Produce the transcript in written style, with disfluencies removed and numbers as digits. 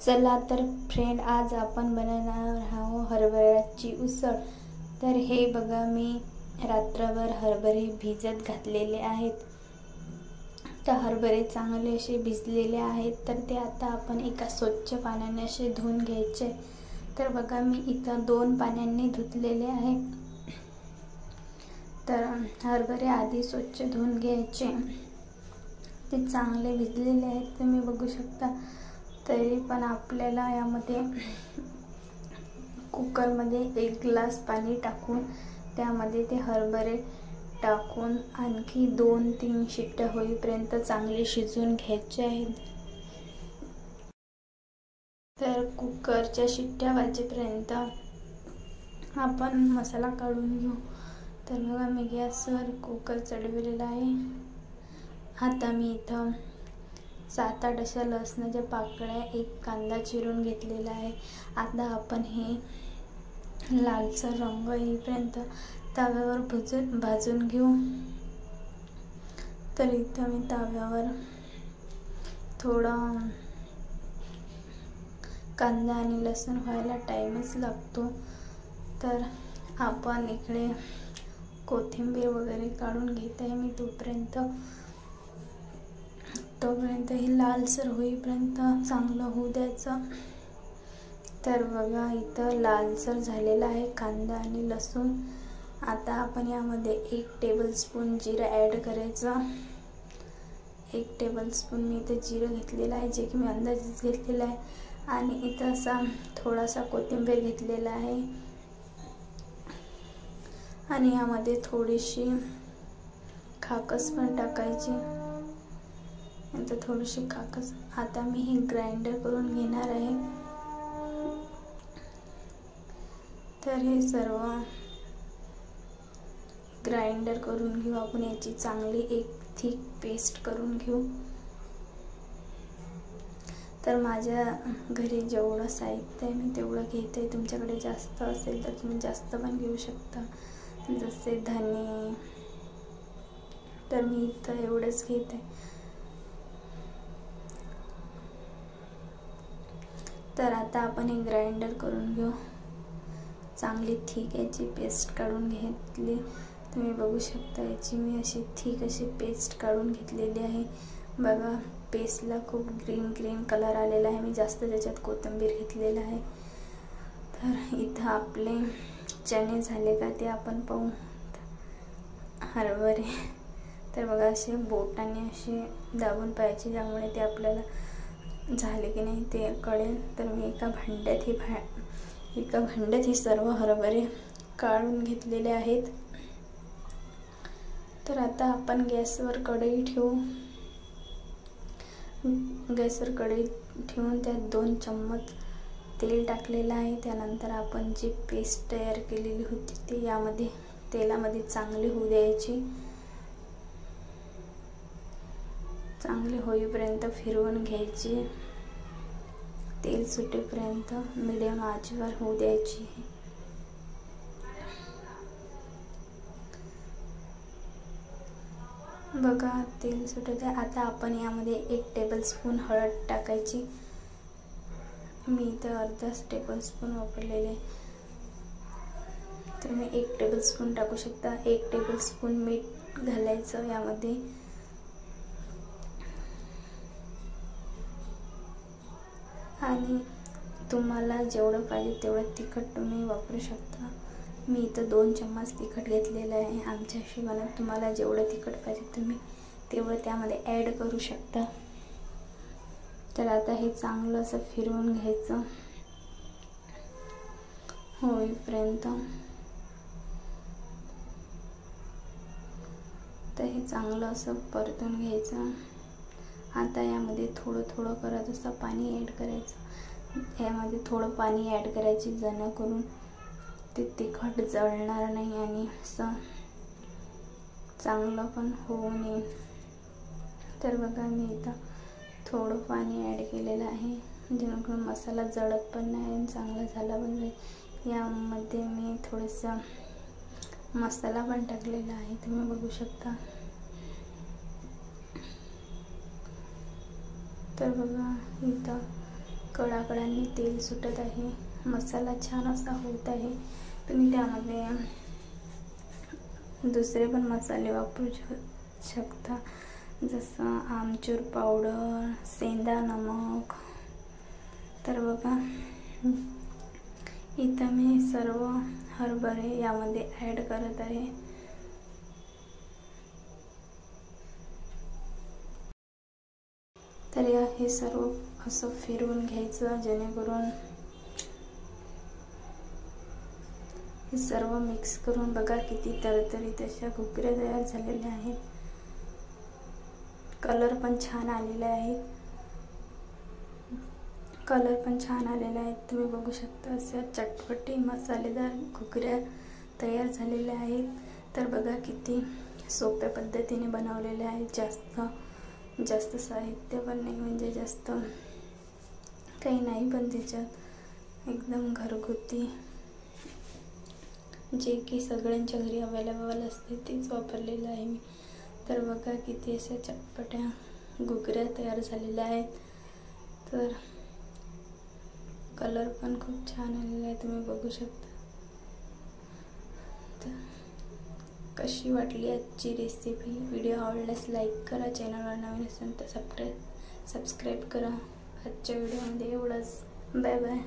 चला तर फ्रेंड, आज आपण बनवणार आहोत हरभऱ्याची उसळ। तर हे बघा, मी रात्रभर हरभरे भिजत घातलेले आहेत। तर हरभरे चांगले असे भिजलेले आहेत, तर ते आता आपण एका स्वच्छ पाण्याने असे धुवून घ्यायचे। तर बघा, मी इथं 2 पाण्याने धुतलेले आहे। तर हरभरे आधी स्वच्छ धुवून घ्यायचे। ते चांगले भिजलेले आहेत, तुम्ही बघू शकता। तरी पण आपल्याला यामध्ये कुकरमध्ये 1 ग्लास पाणी टाकून त्यामध्ये ते हरभरे टाकून आणखी 2-3 शिट्ट्या होईपर्यंत चांगले शिजवून घ्यायचे आहेत। तर कुकरच्या शिट्ट्या वाजेपर्यंत आपण मसाला काढून घेऊ। तर बघा, मी गॅसवर कुकर चढवलेला आहे। आता मी इथं 7-8 अशा लसणाच्या पाकळ्या, 1 कांदा चिरून घेतलेला आहे। आता आपण हे लालसर रंग येईपर्यंत तव्यावर भाजून घेऊ। तर इथं मी तव्यावर थोडा कांदा आणि लसूण व्हायला टाइमच लागतो। तर आपण इकडे कोथिंबीर वगैरे काढून घेत आहे मी तोपर्यंत हे लालसर होईपर्यंत चांगलं होऊ द्यायचं। तर बघा, इथं लालसर झालेला आहे कांदा आणि लसूण। आता आपण यामध्ये 1 टेबलस्पून जिरं ॲड करायचं। 1 टेबलस्पून मी इथे जिरं घेतलेलं आहे, जे की मी अंदाजेच घेतलेलं आहे। आणि इथं असा थोडासा कोथिंबीर घेतलेला आहे आणि यामध्ये थोडीशी खाकस पण टाकायची। नंतर थोडीशी खाकस। आता मी हे ग्राइंडर करून घेणार आहे। तर हे सर्व ग्राइंडर करून घेऊ आपण। याची चांगली एक थिक पेस्ट करून घेऊ। तर माझ्या घरी जेवढं साहित्य आहे मी तेवढं घेते। तुमच्याकडे जास्त असेल तर तुम्ही जास्त पण घेऊ शकता, जसे धने। तर मी इथं एवढंच घेते। तर आता आपण हे ग्राइंडर करून घेऊ। चांगली थिक याची पेस्ट काढून घेतली, तुम्ही बघू शकता। याची मी अशी थिक अशी पेस्ट काढून घेतलेली आहे। बघा, पेस्टला खूप ग्रीन कलर आलेला आहे। मी जास्त त्याच्यात कोथिंबीर घेतलेला आहे। तर इथं आपले चणे झाले का ते आपण पाहू। हरभरे तर बघा, असे बोटाने असे दाबून पाहिजे, त्यामुळे ते आपल्याला झाले की नाही ते कळेल। तर मी एका भांड्यात हे सर्व हरभरे काढून घेतलेले आहेत। तर आता आपण गॅसवर कढई ठेवून त्यात 2 चम्मच तेल टाकलेलं आहे। त्यानंतर आपण जी पेस्ट तयार केलेली होती ते यामध्ये तेलामध्ये चांगली होऊ द्यायची। चांगली होईपर्यंत फिरवून घ्यायची। तेल सुटेपर्यंत मीडियम आचेवर होऊ द्यायची। बघा, तेल सुटत आहे। आता आपण यामध्ये 1 टेबलस्पून हळद टाकायची। मी इथं अर्धाच टेबलस्पून वापरलेले, तुम्ही 1 टेबलस्पून टाकू शकता। 1 टेबलस्पून मीठ घालायचं यामध्ये। आणि तुम्हाला जेवढं पाहिजे तेवढं तिखट तुम्ही वापरू शकता। मी इथं 2 चम्मच तिखट घेतलेलं आहे। आमच्या हिशोबाने तुम्हाला जेवढं तिखट पाहिजे तुम्ही तेवढं त्यामध्ये ॲड करू शकता। तर आता हे चांगलं असं फिरवून घ्यायचं होईपर्यंत। तर हे चांगलं असं परतून घ्यायचं। आता यामध्ये थोडं करत असं पाणी ॲड करायचं। यामध्ये थोडं पाणी ॲड करायचे, जेणेकरून ते तिखट जळणार नाही आणि असं चांगलं पण होऊन येईल। तर बघा, मी इथं थोडं पाणी ॲड केलेलं आहे, जेणेकरून मसाला जळत पण नाही आणि चांगला झाला पण जाईल। यामध्ये मी थोडंसं मसाला पण टाकलेला आहे, तुम्ही बघू शकता। तर बघा, इथं कडाकडांनी तेल सुटत आहे. मसाला छान असा होत आहे. तुम्ही त्यामध्ये दुसरे पण मसाले वापरू शकता, जसं आमचूर पावडर, सेंधा नमक. तर बघा इथं मी सर्व हरभरे यामध्ये ॲड करत आहे. तर हे सर्व असं फिरवून घ्यायचं, जेणेकरून हे सर्व मिक्स करून बघा किती तरतरीत अशा घुगऱ्या तयार झालेल्या आहेत. कलर पण छान आलेला आहे. तुम्ही बघू शकता अशा चटपटी मसालेदार घुगऱ्या तयार झालेल्या आहेत. तर बघा किती सोप्या पद्धतीने बनवलेल्या आहेत. जास्त साहित्य पण नाही, म्हणजे जास्त काही नाही, पण त्याच्यात एकदम घरगुती जे की सगळ्यांच्या घरी अवेलेबल असते तेच वापरलेलं आहे मी. तर बघा किती अशा चटपट्या घुगऱ्या तयार झालेल्या आहेत. तर कलर पण खूप छान आलेला आहे, तुम्ही बघू शकता. तर कशी वाटली आजची रेसिपी? व्हिडिओ आवडल्यास लाईक करा, चॅनलवर नवीन असेल तर सबस्क्राईब करा. आजच्या व्हिडिओमध्ये एवढंच. Bye bye.